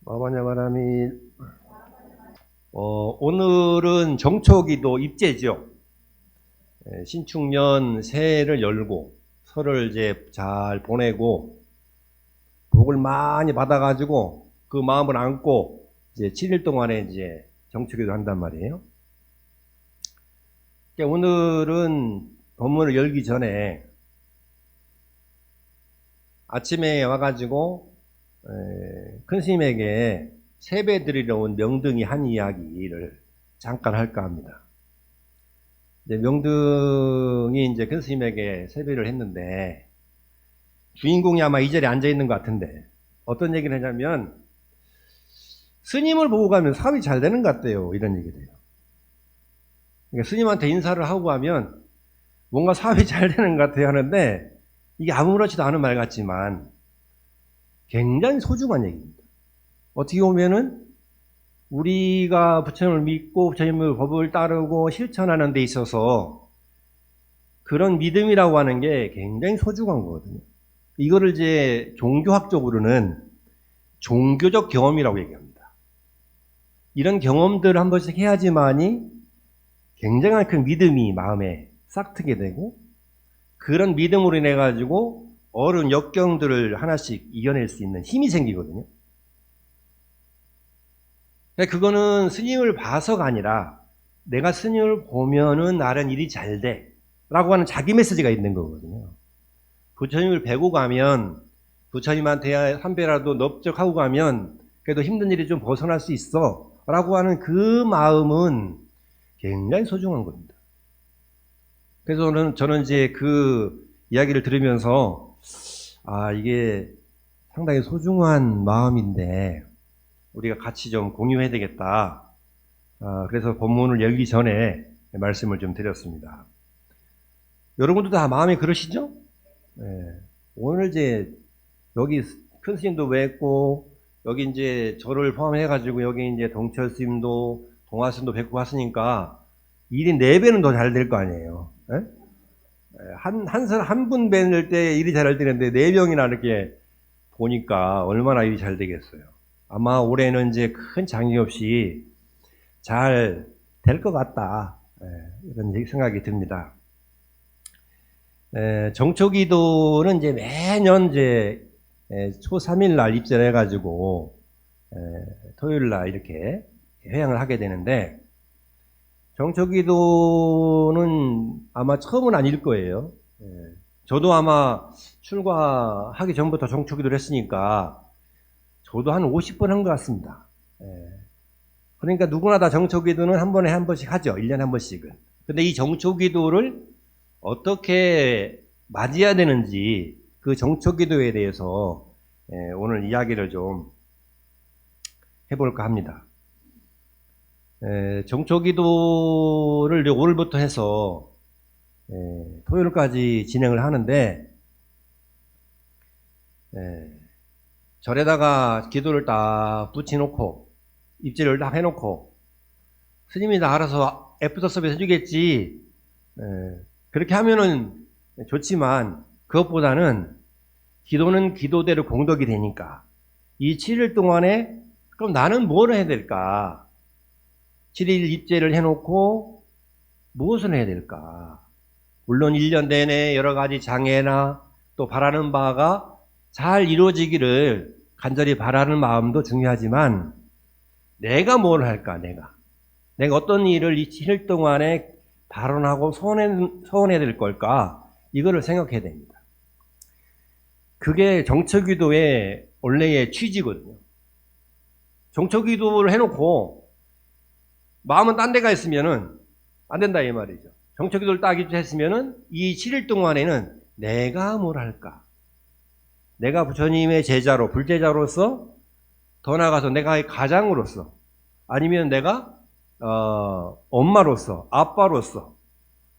마바냐바람이 오늘은 정초기도 입제죠. 신축년 새해를 열고 설을 이제 잘 보내고 복을 많이 받아가지고 그 마음을 안고 이제 7일 동안에 이제 정초기도 한단 말이에요. 그러니까 오늘은 법문을 열기 전에 아침에 와가지고 큰 스님에게 세배 드리러 온 명등이 한 이야기를 잠깐 할까 합니다. 이제 명등이 이제 큰 스님에게 세배를 했는데 주인공이 아마 이 자리에 앉아 있는 것 같은데 어떤 얘기를 하냐면 스님을 보고 가면 사업이 잘 되는 것 같대요. 이런 얘기를 해요. 그러니까 스님한테 인사를 하고 가면 뭔가 사업이 잘 되는 것 같아요 하는데 이게 아무렇지도 않은 말 같지만 굉장히 소중한 얘기입니다. 어떻게 보면은 우리가 부처님을 믿고 부처님의 법을 따르고 실천하는 데 있어서 그런 믿음이라고 하는 게 굉장히 소중한 거거든요. 이거를 이제 종교학적으로는 종교적 경험이라고 얘기합니다. 이런 경험들을 한 번씩 해야지만이 굉장한 큰 믿음이 마음에 싹 트게 되고 그런 믿음으로 인해 가지고 어려운 역경들을 하나씩 이겨낼 수 있는 힘이 생기거든요. 그거는 스님을 봐서가 아니라 내가 스님을 보면은 나는 일이 잘 돼 라고 하는 자기 메시지가 있는 거거든요. 부처님을 뵈고 가면 부처님한테 한 배라도 넓적하고 가면 그래도 힘든 일이 좀 벗어날 수 있어 라고 하는 그 마음은 굉장히 소중한 겁니다. 그래서 저는 이제 그 이야기를 들으면서 이게 상당히 소중한 마음인데 우리가 같이 좀 공유해야 되겠다. 그래서 법문을 열기 전에 말씀을 좀 드렸습니다. 여러분도 다 마음이 그러시죠? 네. 오늘 이제 여기 큰 스님도 뵙고 여기 이제 저를 포함해가지고 여기 이제 동철 스님도 동화 스님도 뵙고 왔으니까 일이 4배는 더 잘 될 거 아니에요. 네? 한 분 뵐 때 일이 잘 되는데 4명이나 이렇게 보니까 얼마나 일이 잘 되겠어요. 아마 올해는 이제 큰 장애 없이 잘 될 것 같다. 이런 생각이 듭니다. 정초기도는 이제 매년 이제 초 3일 날 입제를 해가지고 토요일 날 이렇게 회양을 하게 되는데 정초기도는 아마 처음은 아닐 거예요. 저도 아마 출가하기 전부터 정초기도를 했으니까 저도 한 50번 한 것 같습니다. 그러니까 누구나 다 정초기도는 한 번에 한 번씩 하죠. 1년에 한 번씩은. 근데 이 정초기도를 어떻게 맞이해야 되는지 그 정초기도에 대해서 오늘 이야기를 좀 해볼까 합니다. 정초기도를 오늘부터 해서 토요일까지 진행을 하는데 절에다가 기도를 딱 붙여놓고 입지를 딱 해놓고 스님이 다 알아서 애프터 서비스 해주겠지 그렇게 하면은 좋지만 그것보다는 기도는 기도대로 공덕이 되니까 이 7일 동안에 그럼 나는 뭘 해야 될까? 7일 입제를 해놓고 무엇을 해야 될까? 물론 1년 내내 여러 가지 장애나 또 바라는 바가 잘 이루어지기를 간절히 바라는 마음도 중요하지만 내가 뭘 할까? 내가 어떤 일을 이 7일 동안에 발언하고 소원해야 될 걸까? 이거를 생각해야 됩니다. 그게 정초기도의 원래의 취지거든요. 정초기도를 해놓고 마음은 딴 데가 있으면은 안 된다 이 말이죠. 정초기도를 딱 했으면은 이 7일 동안에는 내가 뭘 할까? 내가 부처님의 제자로 불제자로서 더 나아가서 내가 가장으로서 아니면 내가 엄마로서 아빠로서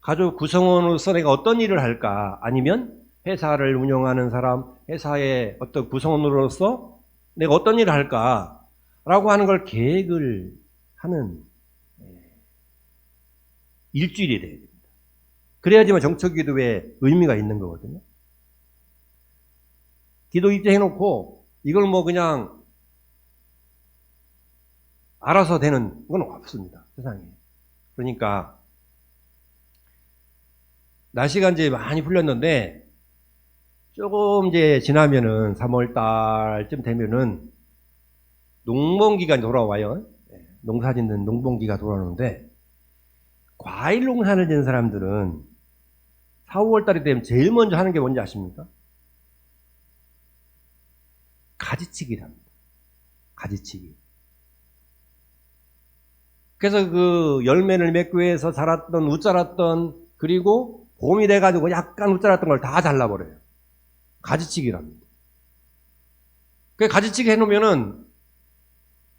가족 구성원으로서 내가 어떤 일을 할까? 아니면 회사를 운영하는 사람, 회사의 어떤 구성원으로서 내가 어떤 일을 할까? 라고 하는 걸 계획을 하는 일주일이 돼야 됩니다. 그래야지만 정초기도에 의미가 있는 거거든요. 기도 입제 해놓고 이걸 뭐 그냥 알아서 되는 건 없습니다. 세상에. 그러니까 날씨가 이제 많이 풀렸는데 조금 이제 지나면은 3월 달쯤 되면은 농번기가 돌아와요. 농사 짓는 농번기가 돌아오는데 과일 농사를 짓는 사람들은 4, 5월 달이 되면 제일 먼저 하는 게 뭔지 아십니까? 가지치기랍니다. 가지치기. 그래서 그 열매를 맺고 해서 자랐던, 웃자랐던, 그리고 봄이 돼가지고 약간 웃자랐던 걸 다 잘라버려요. 가지치기랍니다. 그 가지치기 해놓으면은,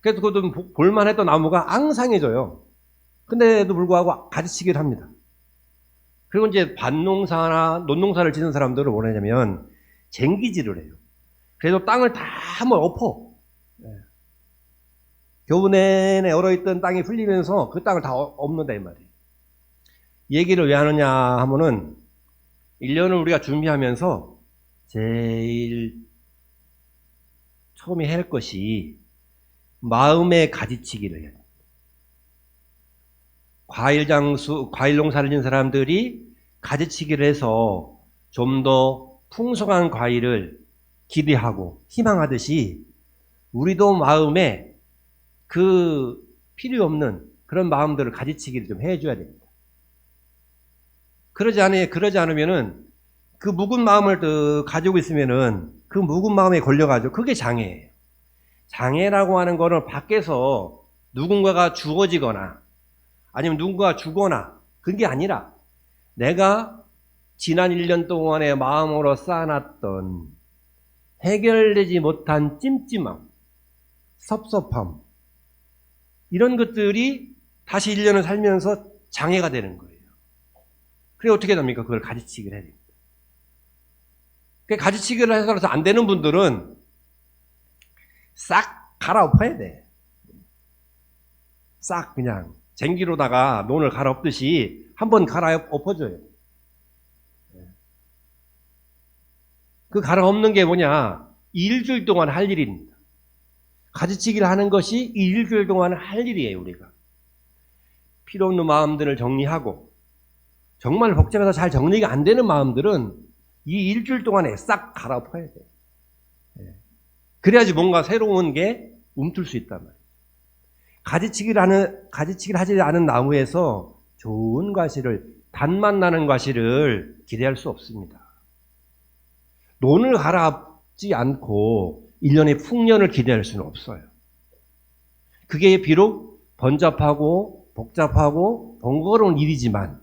그래도 그것도 볼만했던 나무가 앙상해져요. 근데도 불구하고 가지치기를 합니다. 그리고 이제 밭농사나 논농사를 짓는 사람들은 뭐냐면, 쟁기질을 해요. 그래서 땅을 다 한번 엎어. 겨우 내내 얼어있던 땅이 풀리면서 그 땅을 다 엎는다 이 말이에요. 얘기를 왜 하느냐 하면은 1년을 우리가 준비하면서 제일 처음에 해야 할 것이 마음의 가지치기를 해야 됩니다. 과일 농사를 짓는 사람들이 가지치기를 해서 좀 더 풍성한 과일을 기대하고 희망하듯이 우리도 마음에 그 필요 없는 그런 마음들을 가지치기를 좀 해줘야 됩니다. 그러지 않으면은 그 묵은 마음을 가지고 있으면은 그 묵은 마음에 걸려가지고 그게 장애예요. 장애라고 하는 거는 밖에서 누군가가 주어지거나 아니면 누군가가 주거나 그게 아니라 내가 지난 1년 동안에 마음으로 쌓아놨던 해결되지 못한 찜찜함, 섭섭함 이런 것들이 다시 1년을 살면서 장애가 되는 거예요. 그래 어떻게 됩니까? 그걸 가지치기를 해야 됩니다. 가지치기를 해서 안 되는 분들은 싹 갈아엎어야 돼. 싹 그냥 쟁기로다가 논을 갈아엎듯이 한번 갈아엎어줘요. 그 갈아엎는 게 뭐냐? 일주일 동안 할 일입니다. 가지치기를 하는 것이 일주일 동안 할 일이에요, 우리가. 필요 없는 마음들을 정리하고, 정말 복잡해서 잘 정리가 안 되는 마음들은 이 일주일 동안에 싹 갈아엎어야 돼요. 그래야지 뭔가 새로운 게 움틀 수 있단 말이에요. 가지치기를 하지 않은 나무에서 좋은 과실을, 단맛 나는 과실을 기대할 수 없습니다. 논을 갈아엎지 않고 1년의 풍년을 기대할 수는 없어요. 그게 비록 번잡하고 복잡하고 번거로운 일이지만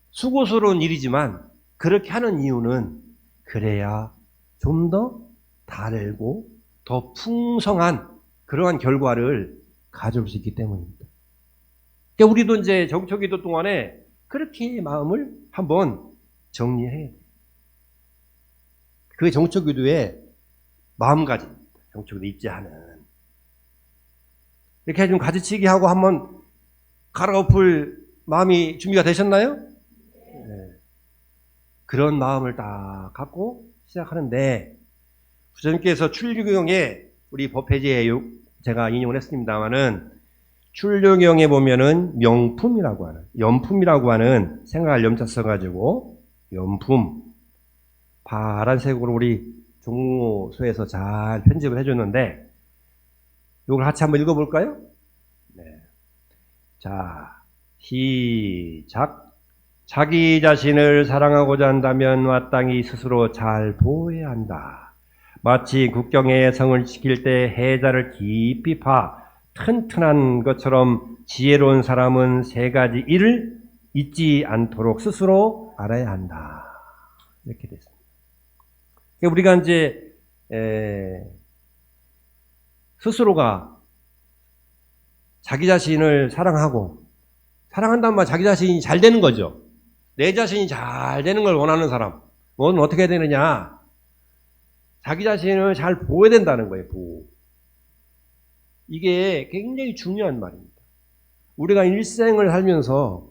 수고스러운 일이지만 그렇게 하는 이유는 그래야 좀 더 달고 더 풍성한 그러한 결과를 가져올 수 있기 때문입니다. 그러니까 우리도 이제 정초기도 동안에 그렇게 마음을 한번 정리해야 돼요. 그게 정초기도의 마음가짐입니다. 정초기도 입지하는. 이렇게 좀 가지치기 하고 한번 갈아엎을 마음이 준비가 되셨나요? 네. 그런 마음을 딱 갖고 시작하는데 부처님께서 출류경에 우리 법회지에 제가 인용을 했습니다만은 출류경에 보면은 명품이라고 하는 연품이라고 하는 생각할 염자 써가지고 연품 파란색으로 우리 종로소에서 잘 편집을 해줬는데 이걸 같이 한번 읽어볼까요? 네. 자, 시작. 자기 자신을 사랑하고자 한다면 마땅히 스스로 잘 보호해야 한다. 마치 국경에 성을 지킬 때 해자를 깊이 파 튼튼한 것처럼 지혜로운 사람은 세 가지 일을 잊지 않도록 스스로 알아야 한다. 이렇게 됐습니다. 우리가 이제 스스로가 자기 자신을 사랑한다는 말 자기 자신이 잘 되는 거죠. 내 자신이 잘 되는 걸 원하는 사람 그건 어떻게 해야 되느냐? 자기 자신을 잘 보호해야 된다는 거예요. 보호. 이게 굉장히 중요한 말입니다. 우리가 일생을 살면서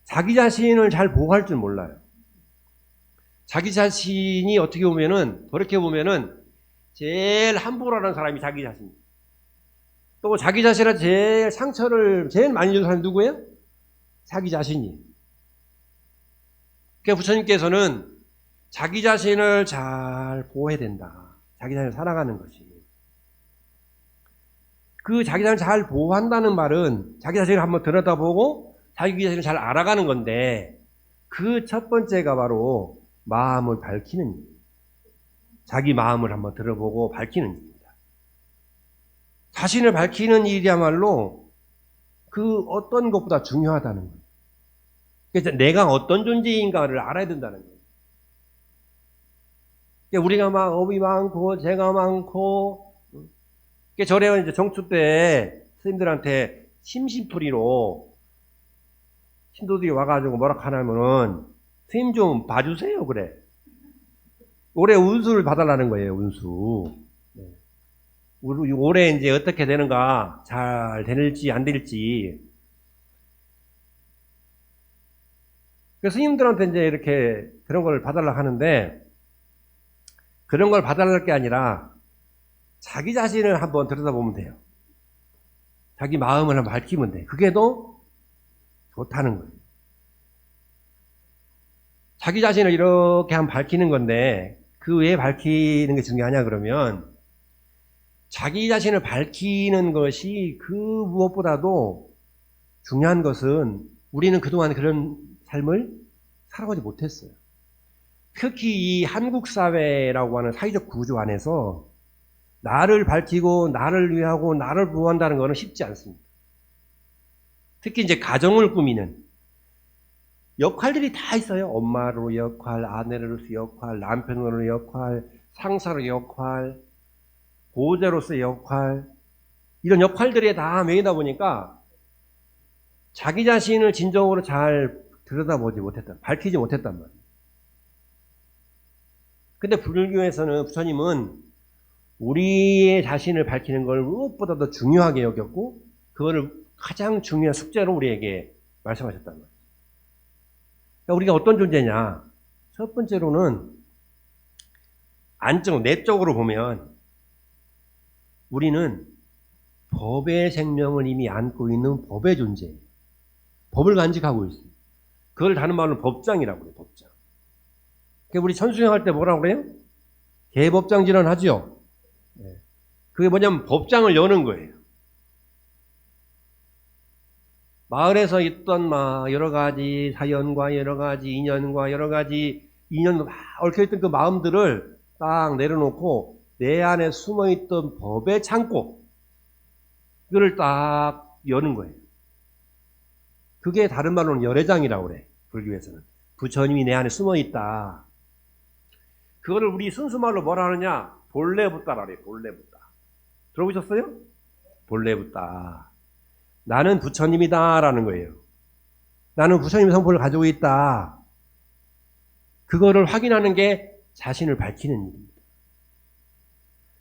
자기 자신을 잘 보호할 줄 몰라요. 자기 자신이 어떻게 보면은, 그렇게 보면은, 제일 함부로 하는 사람이 자기 자신입니다. 또 자기 자신한테 제일 상처를 제일 많이 준 사람이 누구예요? 자기 자신이. 그러니까 부처님께서는 자기 자신을 잘 보호해야 된다. 자기 자신을 사랑하는 것이. 그 자기 자신을 잘 보호한다는 말은 자기 자신을 한번 들여다보고 자기 자신을 잘 알아가는 건데, 그 첫 번째가 바로 마음을 밝히는 일. 자기 마음을 한번 들어보고 밝히는 일입니다. 자신을 밝히는 일이야말로 그 어떤 것보다 중요하다는 거예요. 그래서 내가 어떤 존재인가를 알아야 된다는 거예요. 그러니까 우리가 막 업이 많고 죄가 많고, 저래요. 이제 정초 때 스님들한테 심심풀이로 신도들이 와가지고 뭐라 하냐면은, 스님 좀 봐주세요 그래. 올해 운수를 봐달라는 거예요. 운수. 올해 이제 어떻게 되는가, 잘 될지 안 될지. 그래서 스님들한테 이제 이렇게 그런 걸 봐달라 하는데, 그런 걸 봐달랄 게 아니라 자기 자신을 한번 들여다보면 돼요. 자기 마음을 한번 밝히면 돼. 그게 더 좋다는 거예요. 자기 자신을 이렇게 한번 밝히는 건데, 그 왜 밝히는 게 중요하냐 그러면, 자기 자신을 밝히는 것이 그 무엇보다도 중요한 것은, 우리는 그동안 그런 삶을 살아가지 못했어요. 특히 이 한국 사회라고 하는 사회적 구조 안에서 나를 밝히고 나를 위하고 나를 보호한다는 것은 쉽지 않습니다. 특히 이제 가정을 꾸미는 역할들이 다 있어요. 엄마로 역할, 아내로서 역할, 남편으로 역할, 상사로 역할, 보호자로서의 역할, 이런 역할들에 다 매이다 보니까 자기 자신을 진정으로 잘 들여다보지 못했다, 밝히지 못했단 말이에요. 근데 불교에서는 부처님은 우리의 자신을 밝히는 걸 무엇보다 더 중요하게 여겼고, 그거를 가장 중요한 숙제로 우리에게 말씀하셨단 말이에요. 그러니까 우리가 어떤 존재냐? 첫 번째로는 안쪽, 내적으로 보면 우리는 법의 생명을 이미 안고 있는 법의 존재예요. 법을 간직하고 있어요. 그걸 다른 말로 법장이라고 그래요. 법장. 그러니까 우리 천수행할 때 뭐라고 그래요? 계법장질환 하죠. 그게 뭐냐면 법장을 여는 거예요. 마을에서 있던 여러 가지 사연과 여러 가지 인연과 여러 가지 인연도 막 얽혀있던 그 마음들을 딱 내려놓고 내 안에 숨어있던 법의 창고, 그거를 딱 여는 거예요. 그게 다른 말로는 열애장이라고 그래. 불교에서는. 부처님이 내 안에 숨어있다. 그거를 우리 순수말로 뭐라 하느냐? 본래붓다라 그래. 본래붓다. 들어보셨어요? 본래붓다. 나는 부처님이다 라는 거예요. 나는 부처님의 성품을 가지고 있다. 그거를 확인하는 게 자신을 밝히는 일입니다.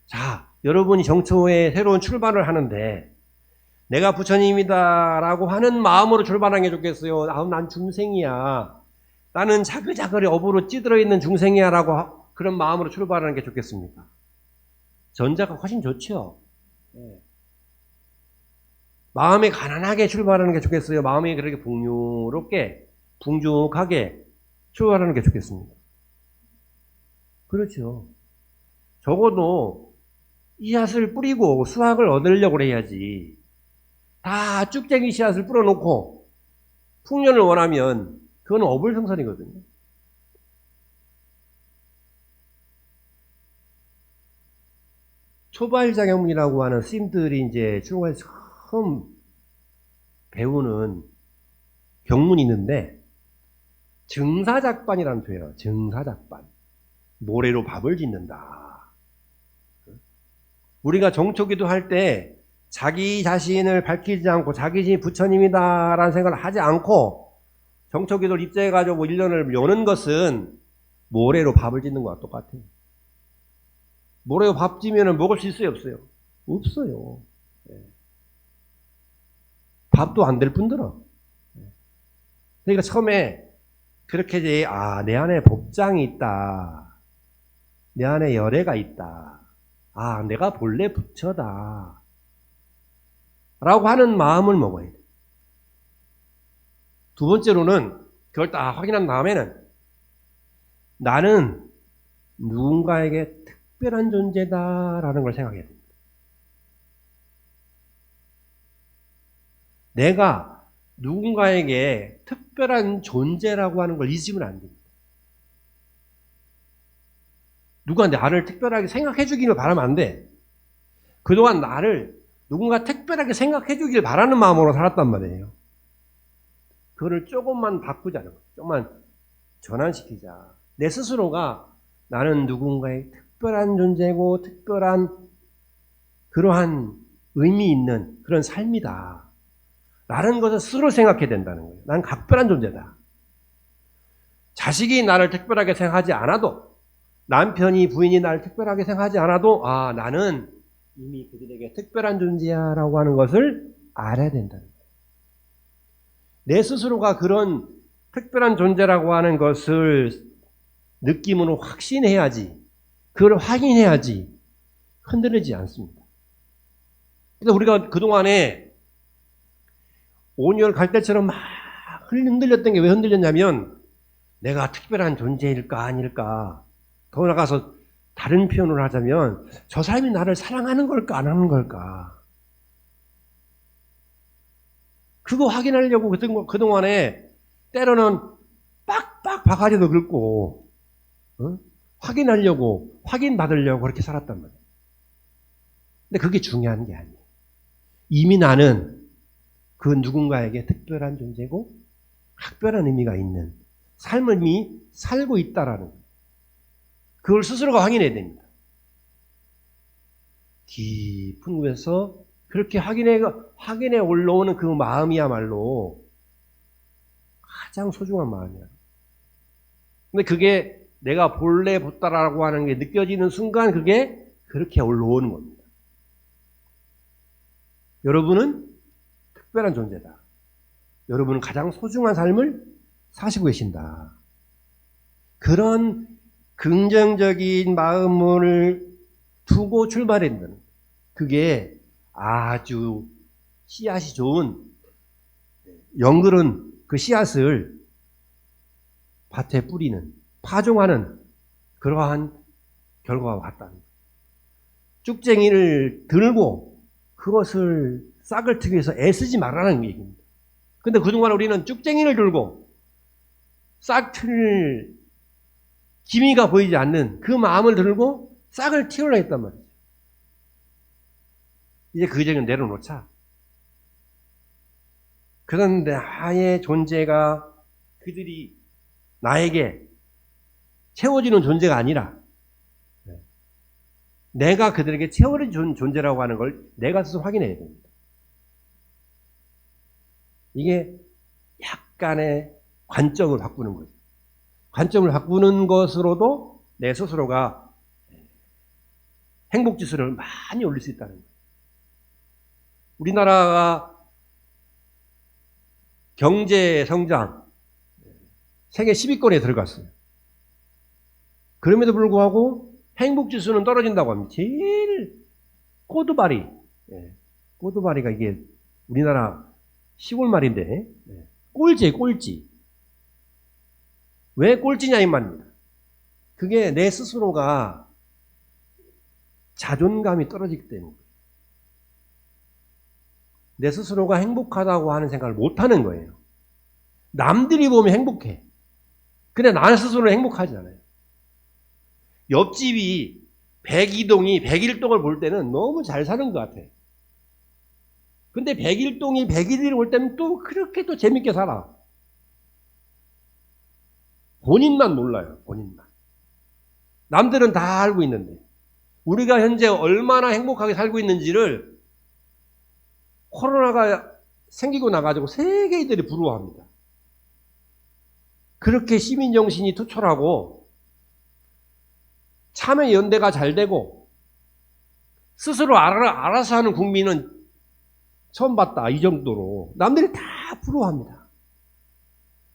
자, 여러분이 정초에 새로운 출발을 하는데, 내가 부처님이다 라고 하는 마음으로 출발하는 게 좋겠어요. 난 중생이야, 나는 자글자글의 업으로 찌들어 있는 중생이야 라고 그런 마음으로 출발하는 게 좋겠습니까? 전자가 훨씬 좋죠. 마음이 가난하게 출발하는 게 좋겠어요? 마음이 그렇게 풍요롭게, 풍족하게 출발하는 게 좋겠습니다. 그렇죠. 적어도 씨앗을 뿌리고 수확을 얻으려고 해야지, 다 쭉쟁이 씨앗을 뿌려놓고 풍년을 원하면 그건 어불성설이거든요. 초발자경문이라고 하는 스님들이 이제 중국에서 처음 배우는 경문이 있는데, 증사작반이라는 표현이에요. 증사작반. 모래로 밥을 짓는다. 우리가 정초기도 할 때 자기 자신을 밝히지 않고 자기 자신이 부처님이다 라는 생각을 하지 않고 정초기도를 입제해가지고 1년을 여는 것은 모래로 밥을 짓는 거와 똑같아요. 모래로 밥 지면은 먹을 수 있어요, 없어요? 없어요. 밥도 안 될 뿐더러. 그러니까 처음에 그렇게 이제, 내 안에 법장이 있다, 내 안에 열애가 있다, 내가 본래 부처다, 라고 하는 마음을 먹어야 돼. 두 번째로는 그걸 다 확인한 다음에는 나는 누군가에게 특별한 존재다라는 걸 생각해야 됩니다. 내가 누군가에게 특별한 존재라고 하는 걸 잊으면 안 됩니다. 누가 나를 특별하게 생각해 주기를 바라면 안 돼. 그동안 나를 누군가 특별하게 생각해 주길 바라는 마음으로 살았단 말이에요. 그거를 조금만 바꾸자는 거예요. 조금만 전환시키자. 내 스스로가 나는 누군가의 특별한 존재고 특별한 그러한 의미 있는 그런 삶이다. 라는 것을 스스로 생각해야 된다는 거예요. 난 각별한 존재다. 자식이 나를 특별하게 생각하지 않아도, 남편이 부인이 나를 특별하게 생각하지 않아도, 아, 나는 이미 그들에게 특별한 존재야 라고 하는 것을 알아야 된다는 거예요. 내 스스로가 그런 특별한 존재라고 하는 것을 느낌으로 확신해야지, 그걸 확인해야지 흔들리지 않습니다. 그래서 우리가 그동안에 온열 갈대처럼 막 흔들렸던 게 왜 흔들렸냐면 내가 특별한 존재일까 아닐까, 더 나가서 다른 표현을 하자면 저 사람이 나를 사랑하는 걸까 안 하는 걸까, 그거 확인하려고 그동안에 때로는 빡빡 바가지도 긁고 확인하려고, 확인받으려고 그렇게 살았단 말이에요. 근데 그게 중요한 게 아니에요. 이미 나는 그 누군가에게 특별한 존재고 특별한 의미가 있는 삶을 이미 살고 있다라는 거예요. 그걸 스스로가 확인해야 됩니다. 깊은 곳에서 그렇게 확인해 올라오는 그 마음이야말로 가장 소중한 마음이야. 근데 그게 내가 본래 붙다라고 하는 게 느껴지는 순간 그게 그렇게 올라오는 겁니다. 여러분은 특별한 존재다. 여러분은 가장 소중한 삶을 사시고 계신다. 그런 긍정적인 마음을 두고 출발했는, 그게 아주 씨앗이 좋은, 영글은 그 씨앗을 밭에 뿌리는, 파종하는 그러한 결과가 같다는 거예요. 쭉쟁이를 들고 그것을 싹을 트기 위해서 애쓰지 말라는 얘기입니다. 근데 그동안 우리는 쭉쟁이를 들고 싹을 기미가 보이지 않는 그 마음을 들고 싹을 틔우려 했단 말이죠. 이제 그 정은 내려놓자. 그런데 나의 존재가 그들이 나에게 채워지는 존재가 아니라 내가 그들에게 채워진 존재라고 하는 걸 내가 스스로 확인해야 됩니다. 이게 약간의 관점을 바꾸는 거죠. 관점을 바꾸는 것으로도 내 스스로가 행복지수를 많이 올릴 수 있다는 거예요. 우리나라가 경제 성장 세계 10위권에 들어갔어요. 그럼에도 불구하고 행복지수는 떨어진다고 합니다. 제일 꼬두바리, 꼬두바리가 이게 우리나라 시골 말인데 꼴찌예요, 꼴찌. 왜 꼴찌냐 이 말입니다. 그게 내 스스로가 자존감이 떨어지기 때문에, 내 스스로가 행복하다고 하는 생각을 못하는 거예요. 남들이 보면 행복해. 근데 나 스스로는 행복하지 않아요. 옆집이 백이동이 백일동을 볼 때는 너무 잘 사는 것 같아. 근데 백일동이 백일을 볼 때는 또 그렇게 또 재밌게 살아. 본인만 몰라요, 본인만. 남들은 다 알고 있는데 우리가 현재 얼마나 행복하게 살고 있는지를 코로나가 생기고 나가지고 세계인들이 부러워합니다. 그렇게 시민정신이 투철하고 참여연대가 잘 되고 스스로 알아서 하는 국민은 처음 봤다, 이 정도로 남들이 다 부러워합니다.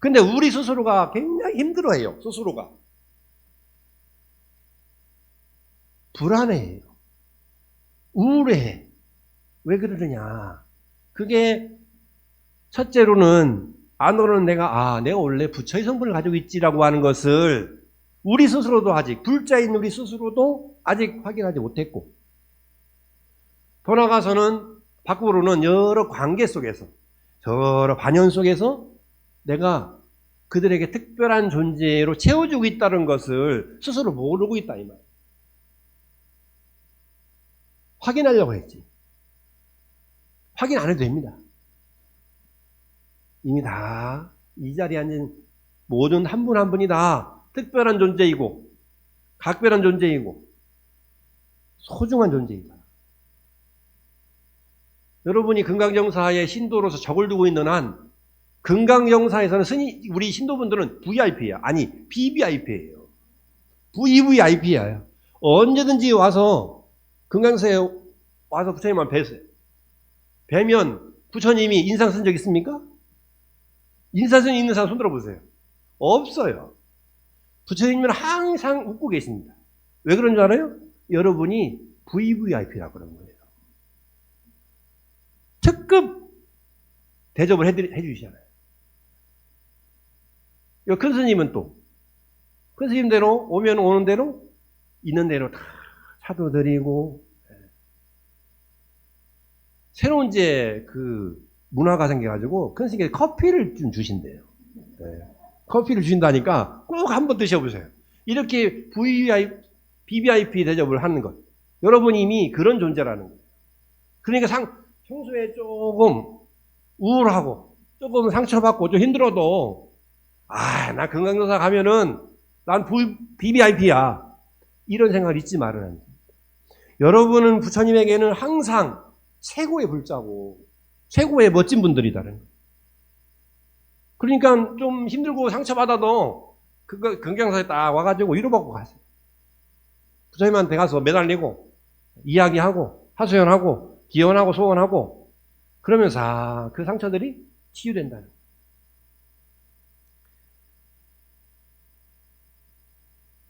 근데 우리 스스로가 굉장히 힘들어해요. 스스로가 불안해해요. 우울해해. 왜 그러느냐? 그게 첫째로는 안으로는 내가 원래 부처의 성분을 가지고 있지라고 하는 것을 우리 스스로도 아직 불자인 우리 스스로도 아직 확인하지 못했고, 더 나아가서는 밖으로는 여러 관계 속에서 여러 반연 속에서 내가 그들에게 특별한 존재로 채워주고 있다는 것을 스스로 모르고 있다 이 말. 확인하려고 했지. 확인 안 해도 됩니다. 이미 다 이 자리에 앉은 모든 한 분 한 분이 다 특별한 존재이고 각별한 존재이고 소중한 존재이다. 여러분이 금강정사의 신도로서 적을 두고 있는 한 금강정사에서는 우리 신도분들은 VIP야. 아니 BVIP예요. VVIP야. 언제든지 와서 금강사에 와서 부처님만 뵈세요. 뵈면 부처님이 인상 쓴 적 있습니까? 인상 쓴 있는 사람 손 들어보세요. 없어요. 부처님은 항상 웃고 계십니다. 왜 그런 줄 알아요? 여러분이 VVIP라고 그런 거예요. 특급 대접을 해주시잖아요. 큰 스님은 또, 큰 스님대로 오면 오는 대로, 있는 대로 다 차도 드리고, 새로운 이제 그 문화가 생겨가지고 큰 스님께 커피를 좀 주신대요. 커피를 주신다니까 꼭 한번 드셔보세요. 이렇게 BVIP 대접을 하는 것. 여러분이 이미 그런 존재라는 거예요. 그러니까 평소에 조금 우울하고 조금 상처받고 좀 힘들어도 나 금강정사 가면은 난 BVIP야. 이런 생각을 잊지 말아야 합니다. 여러분은 부처님에게는 항상 최고의 불자고 최고의 멋진 분들이다는 거예요. 그러니까 좀 힘들고 상처받아도 금강사에 딱 와가지고 위로받고 가세요. 부처님한테 가서 매달리고 이야기하고 하소연하고 기원하고 소원하고 그러면서 그 상처들이 치유된다는 거예요.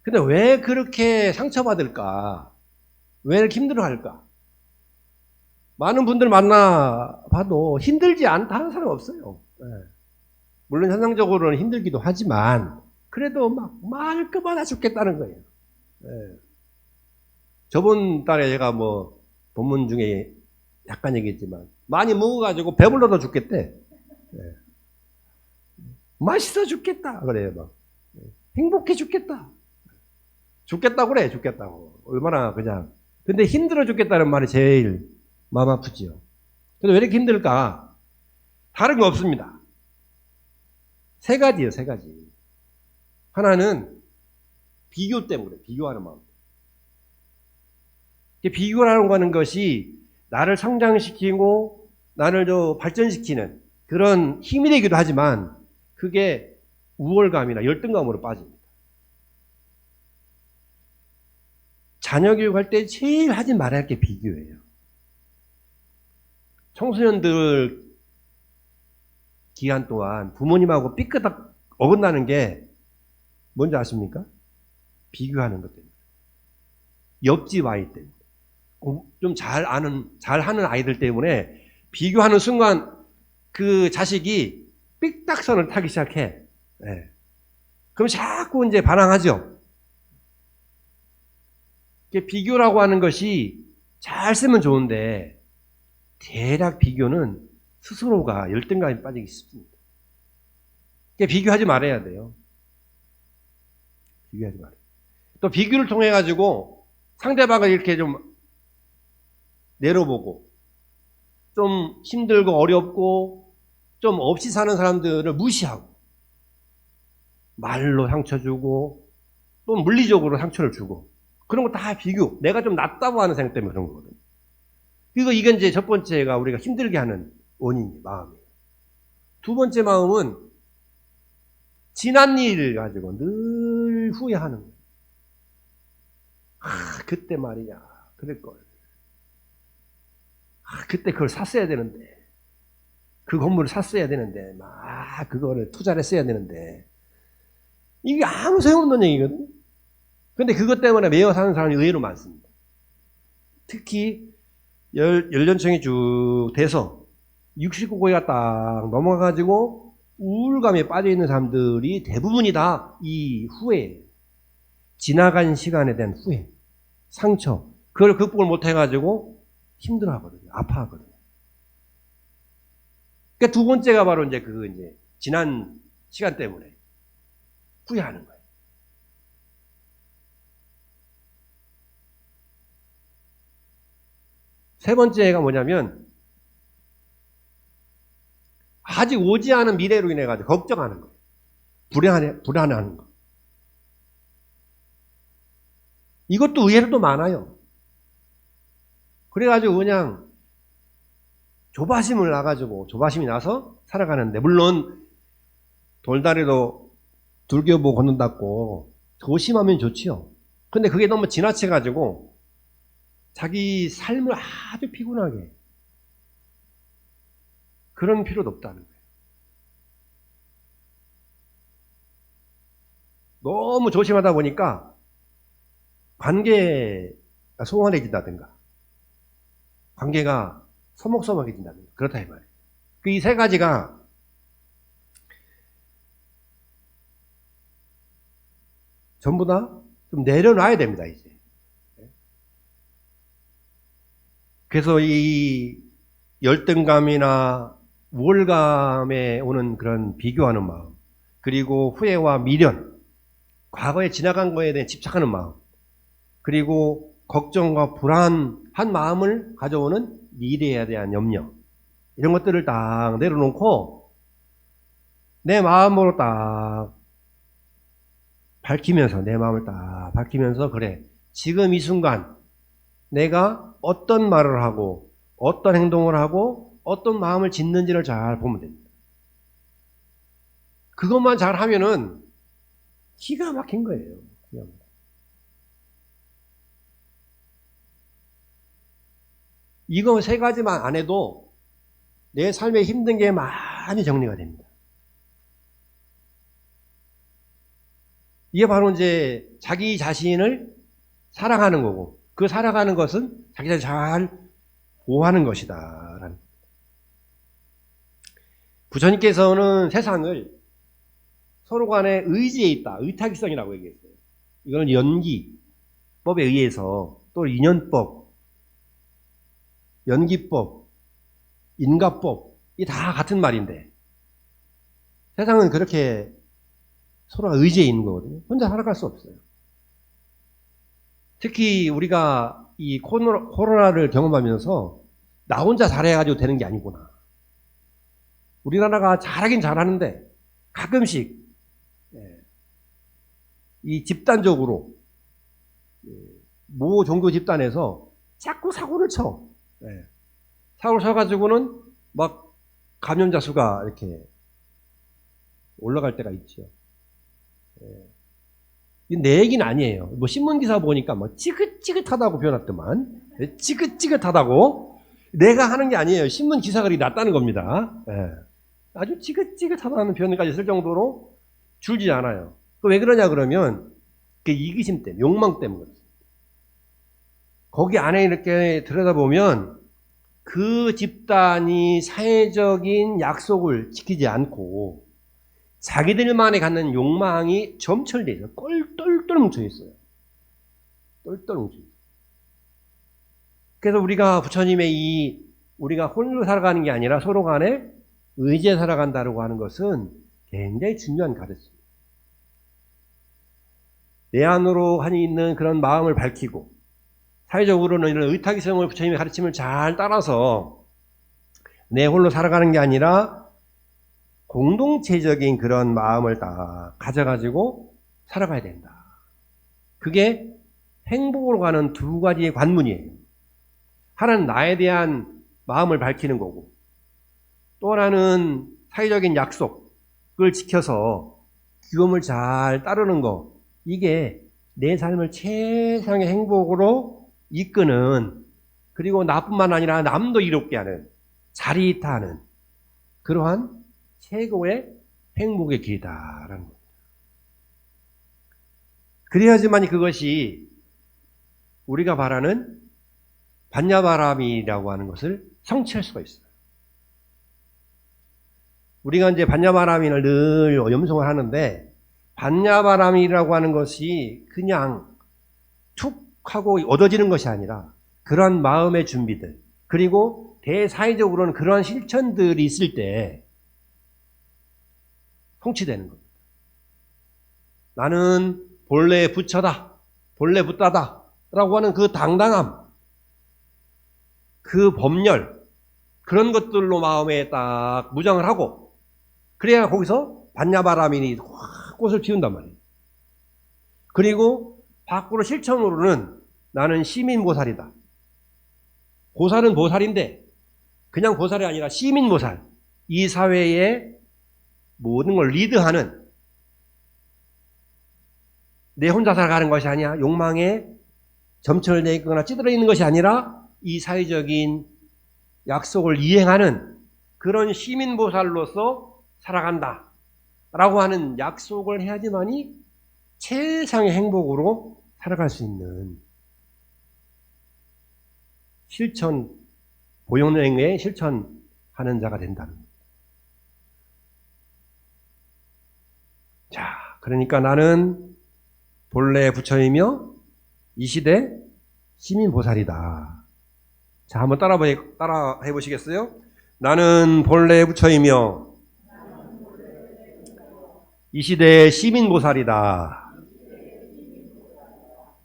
근데 왜 그렇게 상처받을까? 왜 이렇게 힘들어할까? 많은 분들 만나봐도 힘들지 않다는 사람 없어요. 물론 현상적으로는 힘들기도 하지만 그래도 막 말끝마다 죽겠다는 거예요. 저번 달에 제가 본문 중에 약간 얘기했지만 많이 먹어가지고 배불러도 죽겠대. 맛있어 죽겠다 그래요. 막 행복해 죽겠다. 죽겠다고 그래. 죽겠다고. 얼마나 그냥. 근데 힘들어 죽겠다는 말이 제일 마음 아프지요. 근데 왜 이렇게 힘들까? 다른 거 없습니다. 세 가지예요. 세 가지. 하나는 비교 때문에 비교하는 마음. 비교하는 거는 것이 나를 성장시키고 나를 발전시키는 그런 힘이 되기도 하지만 그게 우월감이나 열등감으로 빠집니다. 자녀 교육할 때 제일 하지 말아야 할 게 비교예요. 청소년들 기간 동안 부모님하고 삐끗 어긋나는 게 뭔지 아십니까? 비교하는 것 때문에. 옆집 아이 때문에. 좀 잘하는 아이들 때문에 비교하는 순간 그 자식이 삑딱선을 타기 시작해. 그럼 자꾸 이제 반항하죠. 비교라고 하는 것이 잘 쓰면 좋은데 대략 비교는 스스로가 열등감에 빠지기 쉽습니다. 비교하지 말아야 돼요. 비교하지 말아요. 또 비교를 통해 가지고 상대방을 이렇게 좀 내려보고 좀 힘들고 어렵고 좀 없이 사는 사람들을 무시하고 말로 상처 주고 또 물리적으로 상처를 주고 그런 거 다 비교. 내가 좀 낫다고 하는 생각 때문에 그런 거거든요. 그리고 이게 이제 첫 번째가 우리가 힘들게 하는 원인이 마음이에요. 두 번째 마음은 지난 일을 가지고 늘 후회하는 거예요. 그때 말이야. 그럴걸. 그때 그걸 샀어야 되는데. 그 건물을 샀어야 되는데. 그거를 투자를 했어야 되는데. 이게 아무 소용없는 얘기거든요. 근데 그것 때문에 매여 사는 사람이 의외로 많습니다. 특히 연령층이 쭉 돼서 69고개가 딱 넘어가가지고 우울감에 빠져 있는 사람들이 대부분이 다 이 후회, 지나간 시간에 대한 후회, 상처, 그걸 극복을 못 해가지고 힘들어 하거든요. 아파하거든요. 그러니까 두 번째가 바로 이제 지난 시간 때문에 후회하는 거예요. 세 번째가 뭐냐면 아직 오지 않은 미래로 인해 가지고 걱정하는 거예요. 불안해하는 거. 이것도 의외로도 많아요. 그래가지고 그냥 조바심이 나서 살아가는데, 물론 돌다리도 둘겨보고 걷는다고 조심하면 좋지요. 근데 그게 너무 지나쳐가지고 자기 삶을 아주 피곤하게, 그런 필요도 없다는 거예요. 너무 조심하다 보니까 관계가 소원해진다든가 관계가 서먹서먹해진다든가 그렇다 이 말이에요. 이 세 가지가 전부 다 좀 내려놔야 됩니다, 이제. 그래서 이 열등감이나 우월감에 오는 그런 비교하는 마음, 그리고 후회와 미련, 과거에 지나간 거에 대해 집착하는 마음, 그리고 걱정과 불안한 마음을 가져오는 미래에 대한 염려, 이런 것들을 딱 내려놓고 내 마음으로 딱 밝히면서, 내 마음을 딱 밝히면서, 그래, 지금 이 순간 내가 어떤 말을 하고 어떤 행동을 하고 어떤 마음을 짓는지를 잘 보면 됩니다. 그것만 잘 하면은 기가 막힌 거예요. 이거 세 가지만 안 해도 내 삶에 힘든 게 많이 정리가 됩니다. 이게 바로 이제 자기 자신을 사랑하는 거고, 그 살아가는 것은 자기 자신을 잘 보호하는 것이다. 부처님께서는 세상을 서로 간에 의지에 있다, 의탁이성이라고 얘기했어요. 이거는 연기법에 의해서, 또 인연법, 연기법, 인가법, 이 다 같은 말인데, 세상은 그렇게 서로가 의지에 있는 거거든요. 혼자 살아갈 수 없어요. 특히 우리가 이 코로나를 경험하면서 나 혼자 잘해가지고 되는 게 아니구나. 우리나라가 잘하긴 잘하는데 가끔씩 이 집단적으로 모 종교 집단에서 자꾸 사고를 쳐. 사고를 쳐가지고는 막 감염자 수가 이렇게 올라갈 때가 있죠. 내 얘기는 아니에요. 뭐 신문기사 보니까 뭐 찌긋찌긋하다고 표현했더만. 찌긋찌긋하다고. 내가 하는 게 아니에요. 신문기사글이 났다는 겁니다. 아주 찌긋찌긋하다는 표현까지 쓸 정도로 줄지 않아요. 왜 그러냐 그러면 그 이기심 때문에, 욕망 때문에 그렇습니다. 거기 안에 이렇게 들여다보면 그 집단이 사회적인 약속을 지키지 않고 자기들만이 갖는 욕망이 점철되어 있어요. 똘똘 뭉쳐 있어요. 똘똘 뭉쳐 있어요. 그래서 우리가 부처님의 우리가 홀로 살아가는 게 아니라 서로 간에 의지에 살아간다고 하는 것은 굉장히 중요한 가르침입니다. 내 안으로 있는 그런 마음을 밝히고, 사회적으로는 이런 의탁이성을 부처님의 가르침을 잘 따라서 내 홀로 살아가는 게 아니라 공동체적인 그런 마음을 다 가져가지고 살아가야 된다. 그게 행복으로 가는 두 가지의 관문이에요. 하나는 나에 대한 마음을 밝히는 거고, 또 하나는 사회적인 약속을 지켜서 규범을 잘 따르는 거. 이게 내 삶을 최상의 행복으로 이끄는, 그리고 나뿐만 아니라 남도 이롭게 하는, 자리타하는 그러한 최고의 행복의 길이다라는 겁니다. 그래야지만 그것이 우리가 바라는 반야바람이라고 하는 것을 성취할 수가 있어요. 우리가 이제 반야바람인을 늘 염송을 하는데, 반야바람이라고 하는 것이 그냥 툭 하고 얻어지는 것이 아니라 그러한 마음의 준비들, 그리고 대사회적으로는 그러한 실천들이 있을 때 성취되는 겁니다. 나는 본래 부처다, 본래 붓다다 라고 하는 그 당당함, 그 법열, 그런 것들로 마음에 딱 무장을 하고, 그래야 거기서 반야바라민이 확 꽃을 피운단 말이에요. 그리고 밖으로 실천으로는 나는 시민보살이다. 보살은 보살인데 그냥 보살이 아니라 시민보살, 이 사회의 모든 걸 리드하는, 내 혼자 살아가는 것이 아니야, 욕망에 점철되어 있거나 찌들어 있는 것이 아니라 이 사회적인 약속을 이행하는 그런 시민보살로서 살아간다 라고 하는 약속을 해야지만이 최상의 행복으로 살아갈 수 있는 실천, 보존행위에 실천하는 자가 된다는 겁니다. 자, 그러니까 나는 본래 부처이며 이 시대 시민보살이다. 자, 한번 따라 해보시겠어요? 나는 본래 부처이며 이 시대의 시민보살이다.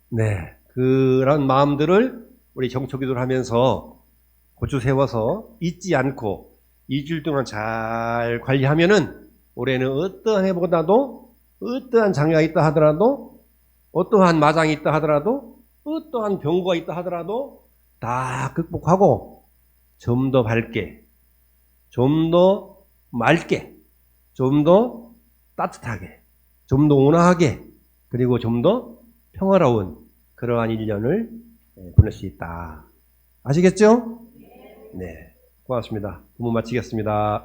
네, 그런 마음들을 우리 정초기도를 하면서 고추 세워서 잊지 않고 2주일 동안 잘 관리하면은 올해는 어떠한 해보다도, 어떠한 장애가 있다 하더라도, 어떠한 마장이 있다 하더라도, 어떠한 병고가 있다 하더라도 다 극복하고 좀 더 밝게, 좀 더 맑게, 좀 더 따뜻하게, 좀 더 온화하게, 그리고 좀 더 평화로운 그러한 1년을 보낼 수 있다. 아시겠죠? 네. 고맙습니다. 부문 마치겠습니다.